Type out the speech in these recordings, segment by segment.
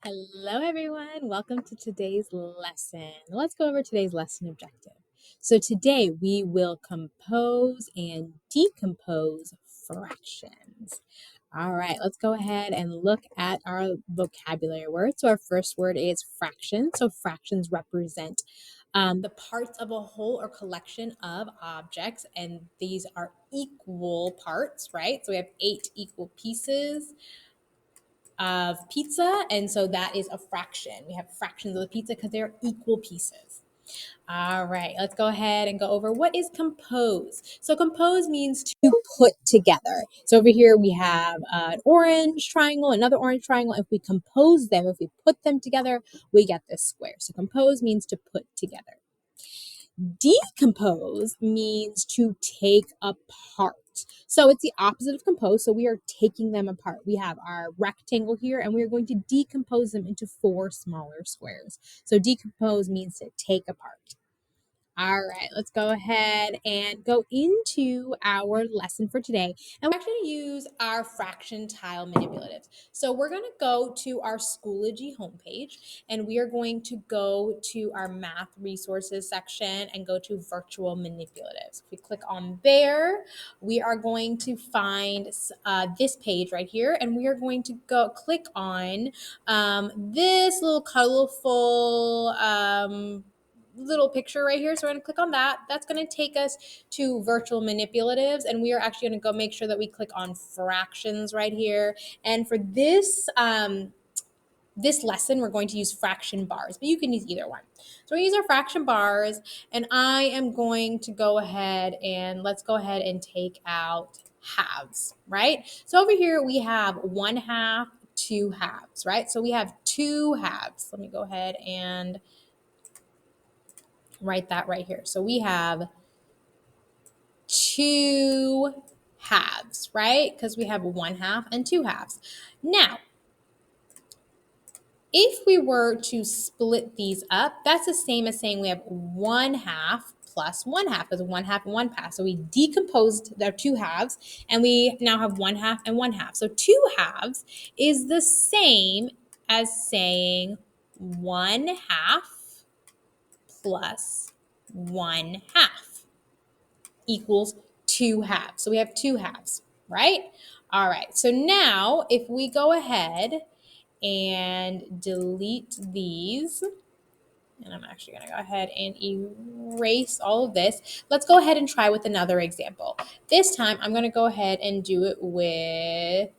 Hello, everyone. Welcome to today's lesson. Let's go over today's lesson objective. So, today we will compose and decompose fractions. All right, let's go ahead and look at our vocabulary words. So, our first word is fraction. So, fractions represent the parts of a whole or collection of objects, and these are equal parts, right? So, we have 8 equal pieces of pizza, and so that is a fraction. We have fractions of the pizza because they're equal pieces. All right, let's go ahead and go over what is compose. So compose means to put together. So over here we have an orange triangle, another orange triangle. If we compose them, if we put them together, we get this square. So compose means to put together. Decompose means to take apart. So it's the opposite of compose. So we are taking them apart. We have our rectangle here and we are going to decompose them into 4 smaller squares. So decompose means to take apart. All right, let's go ahead and go into our lesson for today. And we're actually going to use our fraction tile manipulatives. So we're going to go to our Schoology homepage and we are going to go to our math resources section and go to virtual manipulatives. If we click on there, we are going to find this page right here and we are going to go click on this little colorful little picture right here. So we're going to click on that. That's going to take us to virtual manipulatives. And we are actually going to go make sure that we click on fractions right here. And for this, this lesson, we're going to use fraction bars, but you can use either one. So we use our fraction bars, and I am going to go ahead and let's go ahead and take out halves, right? So over here we have 1/2, 2 halves, right? So we have 2 halves. Let me go ahead and write that right here. So we have 2 halves, right? Because we have 1/2 and 2 halves. Now, if we were to split these up, that's the same as saying we have 1/2 plus 1/2, because 1/2 and 1/2. So we decomposed their 2 halves and we now have 1/2 and 1/2. So 2 halves is the same as saying 1/2 plus 1/2 equals 2 halves. So we have 2 halves, right? All right. So now if we go ahead and delete these, and I'm actually going to go ahead and erase all of this. Let's go ahead and try with another example. This time I'm going to go ahead and do it with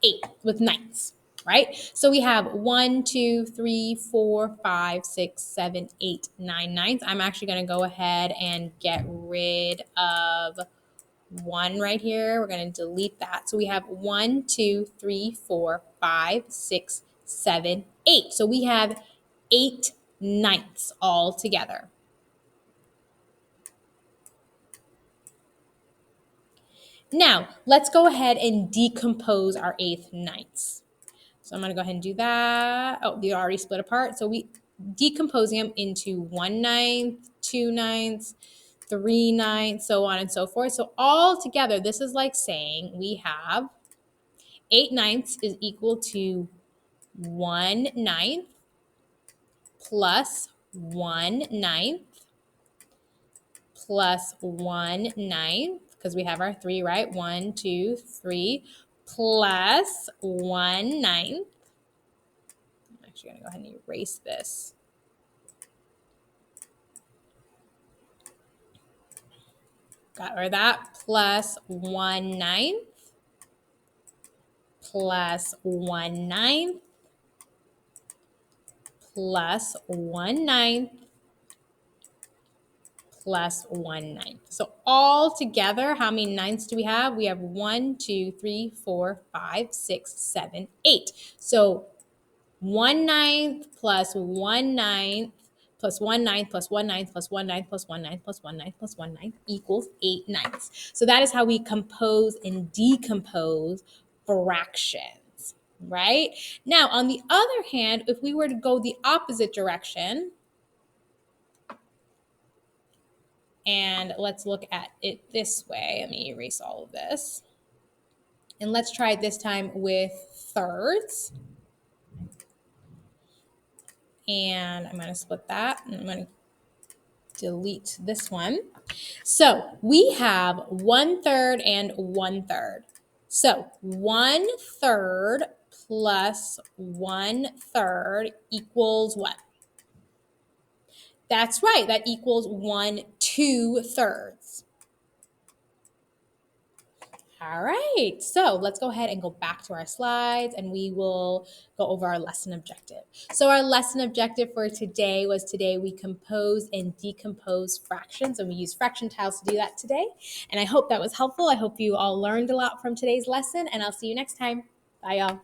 8, with ninths. Right? So we have 1, 2, 3, 4, 5, 6, 7, 8, 9 ninths. I'm actually going to go ahead and get rid of 1 right here. We're going to delete that. So we have 1, 2, 3, 4, 5, 6, 7, 8. So we have 8 ninths all together. Now, let's go ahead and decompose our 8 ninths. So I'm going to go ahead and do that. Oh, they already split apart. So we decomposing them into 1/9, 2/9, 3/9, so on and so forth. So all together, this is like saying we have 8 ninths is equal to 1/9 plus 1/9 plus 1/9, because we have our 3, right? 1, 2, 3, plus 1/9. I'm actually going to go ahead and erase this. Got rid of that. Plus 1/9 plus 1/9 plus 1/9 plus 1/9. So all together, how many ninths do we have? We have 1, 2, 3, 4, 5, 6, 7, 8. So 1/9 plus 1/9 plus 1/9 plus 1/9 plus 1/9 plus 1/9 plus 1/9 plus 1/9 equals 8 ninths. So that is how we compose and decompose fractions, right? Now, on the other hand, if we were to go the opposite direction, and let's look at it this way. Let me erase all of this. And let's try it this time with thirds. and I'm going to split that, and I'm going to delete this one. So we have 1/3 and 1/3. So 1/3 plus 1/3 equals what? That's right, that equals 1/2. All right, so let's go ahead and go back to our slides and we will go over our lesson objective. So our lesson objective for today was we compose and decompose fractions, and we use fraction tiles to do that today. And I hope that was helpful. I hope you all learned a lot from today's lesson, and I'll see you next time. Bye, y'all.